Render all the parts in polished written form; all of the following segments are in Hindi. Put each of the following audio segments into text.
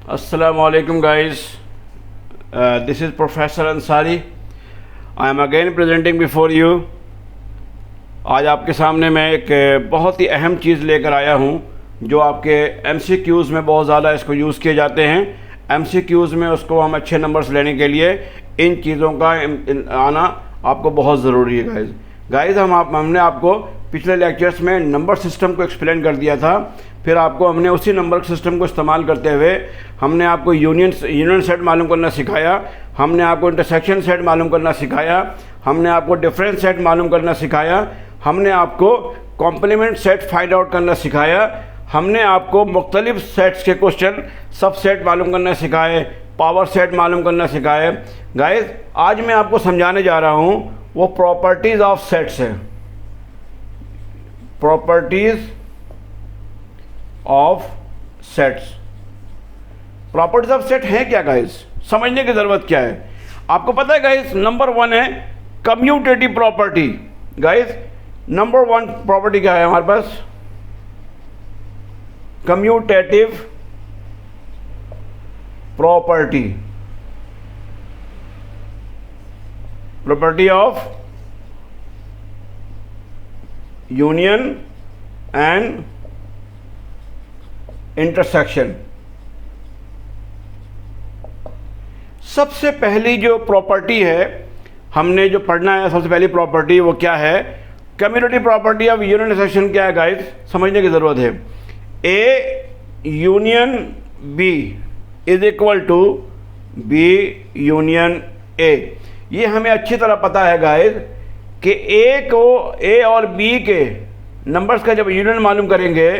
Assalamu alaikum guys. This is Professor Ansari. I am again presenting before you. आज आपके सामने मैं एक बहुत ही अहम चीज़ लेकर आया हूँ जो आपके MCQs में बहुत ज़्यादा इसको यूज़ किए जाते हैं। MCQs में उसको हम अच्छे नंबर्स लेने के लिए इन चीज़ों का आना आपको बहुत ज़रूरी है गाइस। हमने आपको पिछले लेक्चर्स में नंबर सिस्टम को एक्सप्लेन कर दिया था। फिर आपको हमने उसी नंबर सिस्टम को इस्तेमाल करते हुए हमने आपको यूनियन सेट मालूम करना सिखाया, हमने आपको इंटरसेक्शन सेट मालूम करना सिखाया, हमने आपको डिफरेंस सेट मालूम करना सिखाया, हमने आपको कॉम्प्लीमेंट सेट फाइंड आउट करना सिखाया, हमने आपको मुख्तलिफ सेट्स के क्वेश्चन सब सेट मालूम करना सिखाए, पावर सेट मालूम करना सिखाए। गाइस आज मैं आपको समझाने जा रहा हूँ वो प्रॉपर्टीज़ ऑफ सेट्स है। Properties of sets, properties of set है क्या गाइस, समझने की ज़रूरत क्या है। आपको पता है गाइस नंबर 1 है commutative property. Guys number 1 property क्या है हमारे पास, commutative property, property of union and intersection. सबसे पहली जो प्रॉपर्टी है हमने जो पढ़ना है, सबसे पहली प्रॉपर्टी वो क्या है, commutative property of union intersection क्या है गाइस, समझने की ज़रूरत है। A union B is equal to B union A. ये हमें अच्छी तरह पता है गाइस कि ए और बी के नंबर्स का जब यूनियन मालूम करेंगे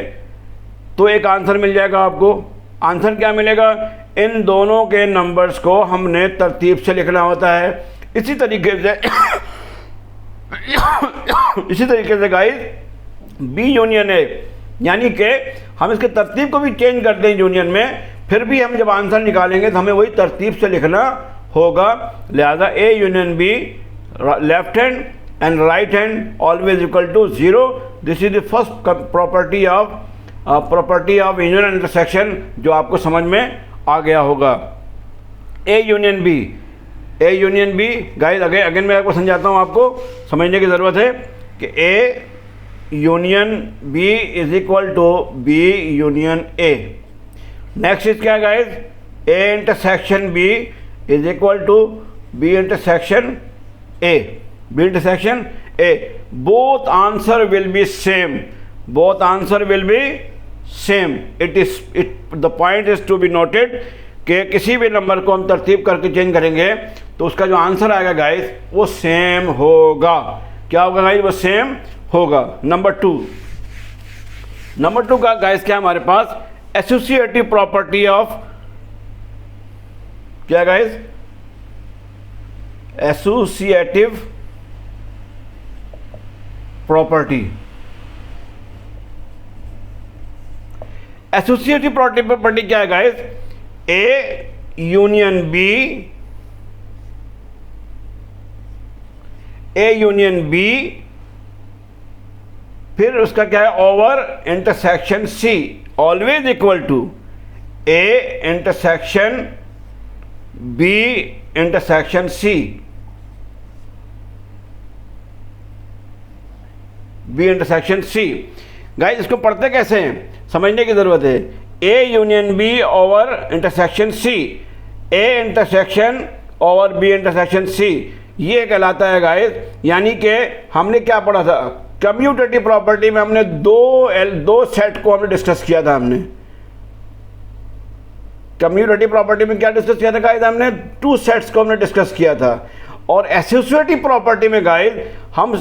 तो एक आंसर मिल जाएगा आपको। आंसर क्या मिलेगा, इन दोनों के नंबर्स को हमने तरतीब से लिखना होता है। इसी तरीके से गाइस बी यूनियन ए, यानी कि हम इसके तरतीब को भी चेंज कर दें यूनियन में, फिर भी हम जब आंसर निकालेंगे तो हमें वही तरतीब से लिखना होगा। लिहाजा A union B left hand and right hand always equal to 0। This is the first property of union and intersection जो आपको समझ में आ गया होगा। A union B guys again मैं आपको समझाता हूँ, आपको समझने की ज़रूरत है कि A union B is equal to B union A. Next is क्या guys, A intersection B is equal to B intersection A. B intersection A, both answer will be same, both answer will be same। the point is to be noted कि किसी भी नंबर को हम तरतीब करके चेंज करेंगे तो उसका जो आंसर आएगा गाइस वो सेम होगा। क्या होगा गाइस, वो सेम होगा। नंबर 2 का गाइस क्या हमारे पास, एसोसिएटिव प्रॉपर्टी ऑफ, क्या guys, associative property. Associative property क्या है गाइस, ए यूनियन बी फिर उसका क्या है over intersection C always equal to A intersection B intersection C, B intersection C. Guys इसको पढ़ते कैसे हैं, समझने की ज़रूरत है। A union B over intersection C, A intersection over B intersection C, ये कहलाता है गाइस। यानी कि हमने क्या पढ़ा था, कम्यूटेटिव प्रॉपर्टी में हमने दो सेट को हमने डिस्कस किया था। हमने कम्यूटेटिव प्रॉपर्टी में क्या डिस्कस किया था गाइस, हमने 2 सेट्स को हमने डिस्कस किया था। और एसोसिएटिव प्रॉपर्टी में गाइस हम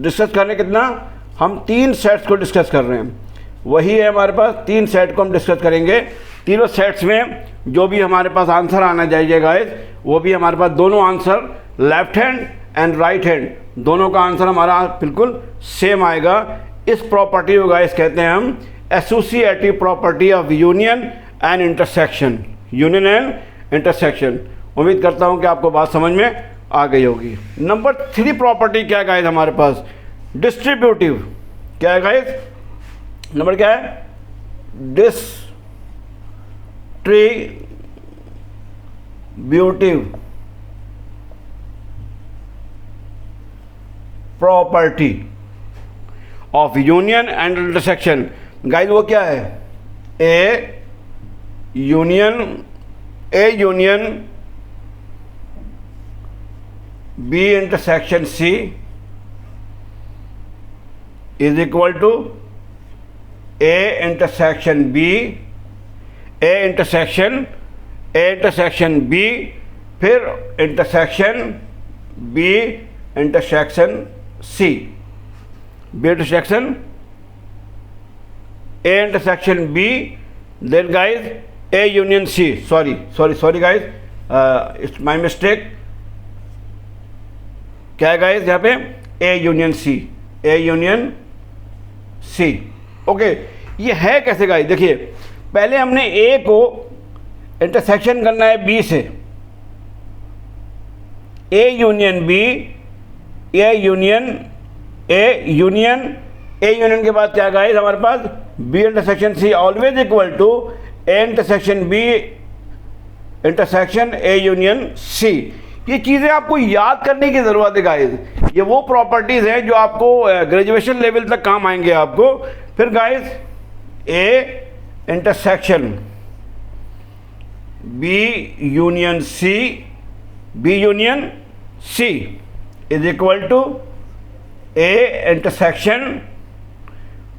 डिस्कस करने कितना, हम 3 सेट्स को डिस्कस कर रहे हैं। वही है हमारे पास 3 सेट को हम डिस्कस करेंगे। तीनों सेट्स में जो भी हमारे पास आंसर आना चाहिए गाइस वो भी हमारे पास दोनों answer left hand and right hand दोनों का आंसर हमारा बिल्कुल सेम आएगा। इस प्रॉपर्टी को गाइस कहते हैं हम associative property of union and intersection, union and intersection. उम्मीद करता हूँ कि आपको बात समझ में आ गई होगी। नंबर 3 प्रॉपर्टी क्या है गाइस हमारे पास, डिस्ट्रीब्यूटिव। क्या है गाइस, नंबर क्या है, distributive property of union and intersection. Guys वो क्या है? A union B intersection C is equal to A intersection B, A intersection B, फिर intersection B intersection C, B intersection A intersection B, then guys A union C. Sorry guys, it's my mistake. क्या है गाइज यहाँ पे? ए यूनियन सी। ओके, ये है कैसे गाइज? देखिए, पहले हमने ए को इंटरसेक्शन करना है बी से, A union B, A union के बाद क्या गाइस हमारे पास? B intersection C always equal to A intersection B intersection A union C. ये चीज़ें आपको याद करने की ज़रूरत है गाइस। ये वो प्रॉपर्टीज़ हैं जो आपको ग्रेजुएशन लेवल तक काम आएंगे आपको। फिर guys A intersection B union C is equal to A intersection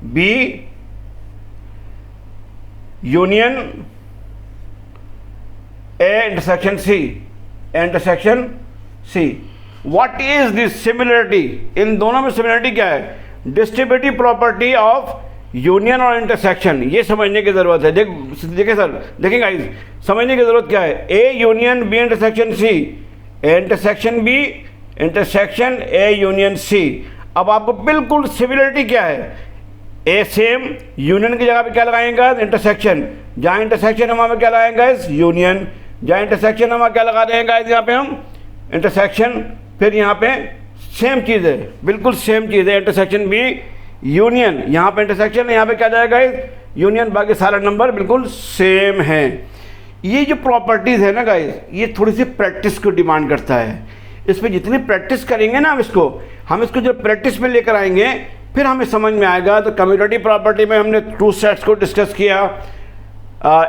B union A intersection C. What is this similarity? इन दोनों में सिमिलरिटी क्या है? डिस्ट्रीब्यूटिव प्रॉपर्टी ऑफ यूनियन और इंटरसेक्शन। ये समझने की जरूरत है। देखिए सर, देखिए गाइस, समझने की जरूरत क्या है? A union B intersection C, A intersection B intersection A union C. अब आपको बिल्कुल सिमिलरिटी क्या है? ए सेम, यूनियन की जगह पे क्या लगाएंगे? इंटरसेक्शन। जहाँ इंटरसेक्शन हम वहाँ पे क्या लगाएंगे? यूनियन। जहाँ इंटरसेक्शन हम क्या लगा रहे हैं गाइस? यहाँ पे हम इंटरसेक्शन। फिर यहाँ पे सेम चीज़ है, बिल्कुल सेम चीज़ है। इंटरसेक्शन बी यूनियन, यहाँ पे इंटरसेक्शन, यहाँ पे क्या जाएगा? यूनियन। बाकी सारा नंबर बिल्कुल सेम है। ये जो प्रॉपर्टीज़ है ना गाइस, ये थोड़ी सी प्रैक्टिस को डिमांड करता है। इस पर जितनी प्रैक्टिस करेंगे ना हम इसको जब प्रैक्टिस में लेकर आएंगे फिर हमें समझ में आएगा। तो कम्यूटेटिव प्रॉपर्टी में हमने 2 सेट्स को डिस्कस किया,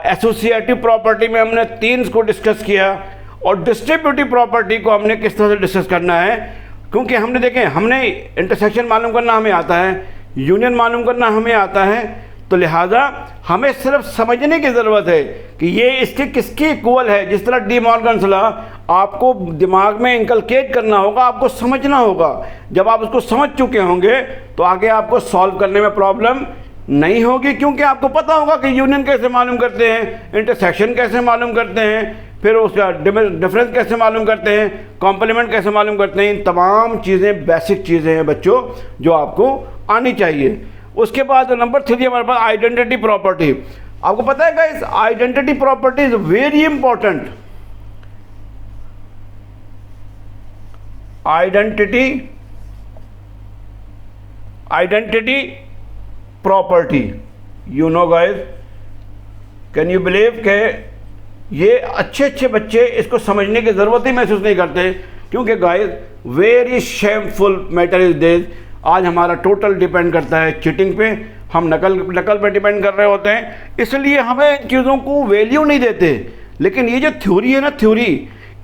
एसोसिएटिव प्रॉपर्टी में हमने 3 को डिस्कस किया, और डिस्ट्रीब्यूटिव प्रॉपर्टी को हमने किस तरह से डिस्कस करना है। क्योंकि हमने देखें, हमने इंटरसेक्शन मालूम करना हमें आता है, यूनियन मालूम करना हमें आता है, तो लिहाजा हमें सिर्फ समझने की ज़रूरत है कि ये इसके किसके इक्वल है। जिस तरह डी मॉर्गन्स लॉ आपको दिमाग में इंकलकेट करना होगा, आपको समझना होगा। जब आप उसको समझ चुके होंगे तो आगे आपको सॉल्व करने में प्रॉब्लम नहीं होगी, क्योंकि आपको पता होगा कि यूनियन कैसे मालूम करते हैं, इंटरसेक्शन कैसे मालूम करते हैं, फिर उसका डिफरेंस कैसे मालूम करते हैं, कॉम्प्लीमेंट कैसे मालूम करते हैं। इन तमाम चीज़ें बेसिक चीज़ें हैं बच्चों जो आपको आनी चाहिए। उसके बाद नंबर 3 हमारे पास आइडेंटिटी प्रॉपर्टी। आपको पता है guys, identity property is very important. Identity property, you know guys, can you believe के ये अच्छे बच्चे इसको समझने की ज़रूरत ही महसूस नहीं करते। क्योंकि guys very shameful matter is this. आज हमारा टोटल डिपेंड करता है चीटिंग पे, हम नकल पे डिपेंड कर रहे होते हैं, इसलिए हमें इन चीज़ों को वैल्यू नहीं देते। लेकिन ये जो थ्योरी है ना,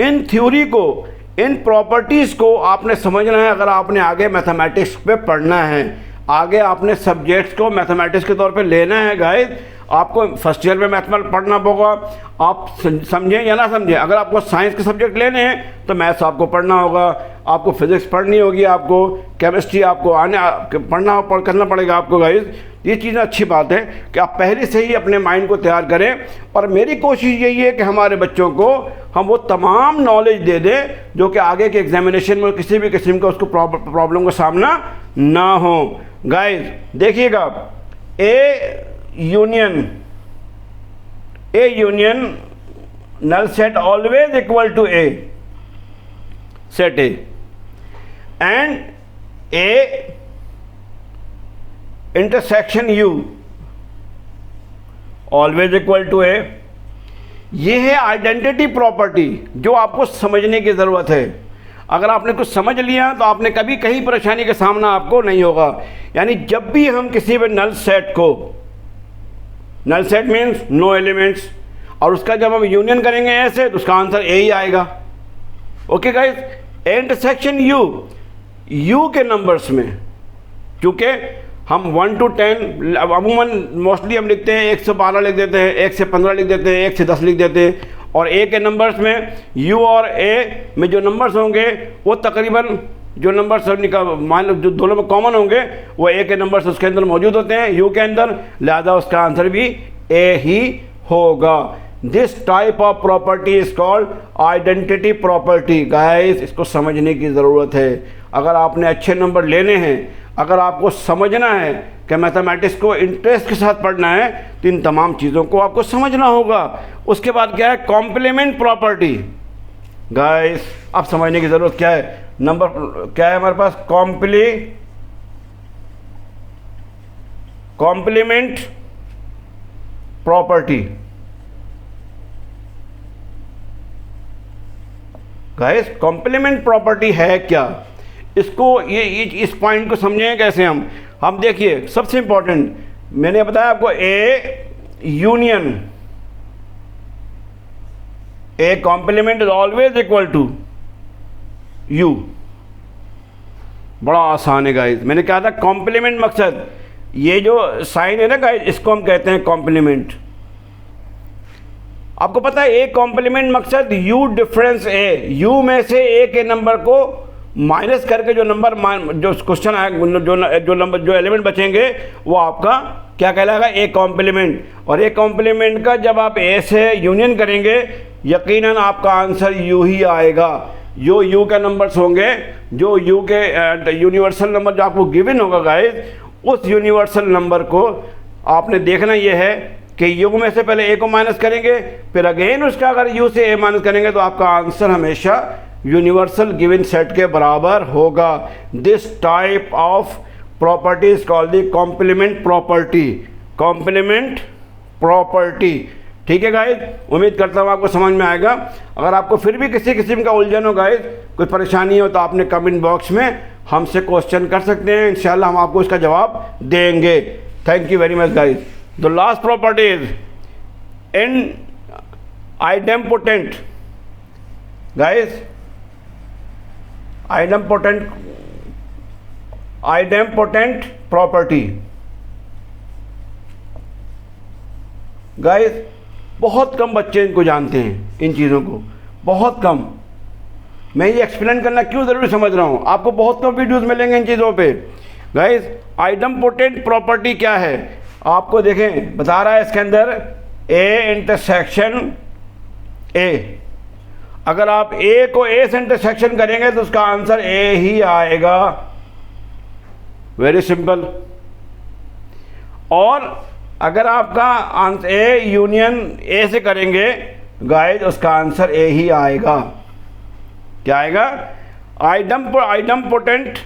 इन थ्योरी को, इन प्रॉपर्टीज़ को आपने समझना है। अगर आपने आगे मैथमेटिक्स पे पढ़ना है, आगे आपने सब्जेक्ट्स को मैथमेटिक्स के तौर पे लेना है गाइस, आपको फर्स्ट ईयर में मैथमेटिक्स पढ़ना होगा। आप समझें या ना समझें, अगर आपको साइंस के सब्जेक्ट लेने हैं तो मैथ्स आपको पढ़ना होगा, आपको फिजिक्स पढ़नी होगी, आपको केमिस्ट्री आपको करना पड़ेगा आपको गाइस। ये चीज़ अच्छी बात है कि आप पहले से ही अपने माइंड को तैयार करें। और मेरी कोशिश यही है कि हमारे बच्चों को हम वो तमाम नॉलेज दे दें जो कि आगे के एग्जामिनेशन में किसी भी किस्म का उसको प्रॉब्लम का सामना ना हो। गाइस देखिएगा, A union null set always equal to A set A, and A intersection U always equal to A, ये है आइडेंटिटी प्रॉपर्टी जो आपको समझने की ज़रूरत है। अगर आपने कुछ समझ लिया तो आपने कभी कहीं परेशानी का सामना आपको नहीं होगा। यानी जब भी हम किसी भी नल सेट को, null set means no elements, और उसका जब हम यूनियन करेंगे ऐसे तो उसका आंसर ए ही आएगा। ओके गाइस, इंटरसेक्शन यू के नंबर्स में, क्योंकि हम 1 to 10 अमूमन मोस्टली हम लिखते हैं 1 से 12 लिख देते हैं, 1 से 15 लिख देते हैं, 1 से 10 लिख देते हैं, और ए के नंबर्स में यू और ए में जो नंबर्स होंगे वो तकरीबन जो नंबर्स मान जो दोनों में कॉमन होंगे वो ए के नंबर्स उसके अंदर मौजूद होते हैं यू के अंदर, लिहाजा उसका आंसर भी ए ही होगा। This type of property is called identity property. Guys, इसको समझने की ज़रूरत है। अगर आपने अच्छे नंबर लेने हैं, अगर आपको समझना है कि मैथमेटिक्स को इंटरेस्ट के साथ पढ़ना है, तो इन तमाम चीज़ों को आपको समझना होगा। उसके बाद क्या है, कॉम्प्लीमेंट प्रॉपर्टी। गाइस, अब समझने की ज़रूरत क्या है, नंबर क्या है हमारे पास, complement property. Guys, complement property है क्या, इसको ये इस पॉइंट को समझें कैसे हम देखिए, सबसे इंपॉर्टेंट मैंने बताया आपको, A union, A complement is always equal to U. बड़ा आसान है गाइस, मैंने कहा था कॉम्प्लीमेंट मकसद, ये जो साइन है ना गाइस, इसको हम कहते हैं कॉम्प्लीमेंट। आपको पता है ए कॉम्प्लीमेंट मकसद यू डिफरेंस ए, यू में से ए के नंबर को माइनस करके जो नंबर जो क्वेश्चन आएगा, जो नंबर जो एलिमेंट बचेंगे वो आपका क्या कहलाएगा, ए कॉम्प्लीमेंट। और ए कॉम्प्लीमेंट का जब आप ए से यूनियन करेंगे यकीनन आपका आंसर यू ही आएगा। जो यू के नंबर्स होंगे, जो यू के यूनिवर्सल नंबर जो आपको गिवन होगा गाइस, उस यूनिवर्सल नंबर को आपने देखना ये है कि यू में से पहले ए को माइनस करेंगे, फिर अगेन उसका अगर यू से ए माइनस करेंगे तो आपका आंसर हमेशा यूनिवर्सल गिवन सेट के बराबर होगा। This type of property is called the complement property. Complement property, ठीक है गाइस, उम्मीद करता हूँ आपको समझ में आएगा। अगर आपको फिर भी किसी किस्म का उलझन हो गाइस, कोई परेशानी हो, तो आपने कमेंट बॉक्स में हमसे क्वेश्चन कर सकते हैं, इंशाल्लाह हम आपको इसका जवाब देंगे। Thank you very much guys. The last property is in idempotent. Guys, idempotent property. Guys, बहुत कम बच्चे इनको जानते हैं, इन चीज़ों को बहुत कम। मैं ये एक्सप्लेन करना क्यों ज़रूरी समझ रहा हूँ, आपको बहुत कम वीडियोस मिलेंगे इन चीज़ों पे। गाइस, आइडेम्पोटेंट प्रॉपर्टी क्या है, आपको देखें बता रहा है इसके अंदर ए इंटरसेक्शन ए। अगर आप ए को ए से इंटरसेक्शन करेंगे तो उसका आंसर ए ही आएगा, वेरी सिंपल। और अगर आपका आंसर ए यूनियन ए से करेंगे गाइस, उसका आंसर ए ही आएगा। क्या आएगा, आइडेम्पोटेंट।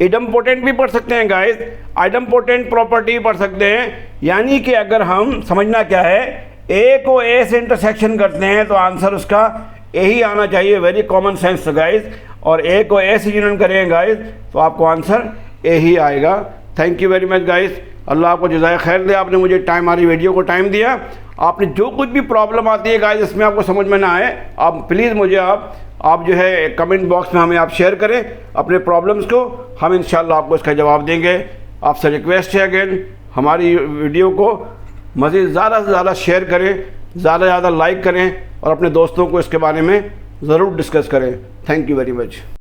इडम्पोटेंट भी पढ़ सकते हैं गाइस, आइडेम्पोटेंट प्रॉपर्टी पढ़ सकते हैं। यानी कि अगर हम, समझना क्या है, ए को ए से इंटरसेक्शन करते हैं तो आंसर उसका ए ही आना चाहिए, वेरी कॉमन सेंस गाइस। और ए को ए से यूनियन करेंगे गाइस तो आपको आंसर ए ही आएगा। Thank you very much guys, अल्लाह आपको जज़ाए खैर दे, आपने मुझे टाइम, हमारी वीडियो को टाइम दिया। आपने जो कुछ भी प्रॉब्लम आती है गाइस, इसमें आपको समझ में ना आए, आप प्लीज़ मुझे आप जो है कमेंट बॉक्स में हमें आप शेयर करें अपने प्रॉब्लम्स को, हम इंशाल्लाह आपको इसका जवाब देंगे। आपसे रिक्वेस्ट है अगेन, हमारी वीडियो को मज़ीद ज़्यादा से ज़्यादा शेयर करें, ज़्यादा से ज़्यादा लाइक करें और अपने दोस्तों को इसके बारे में ज़रूर डिस्कस करें। Thank you very much.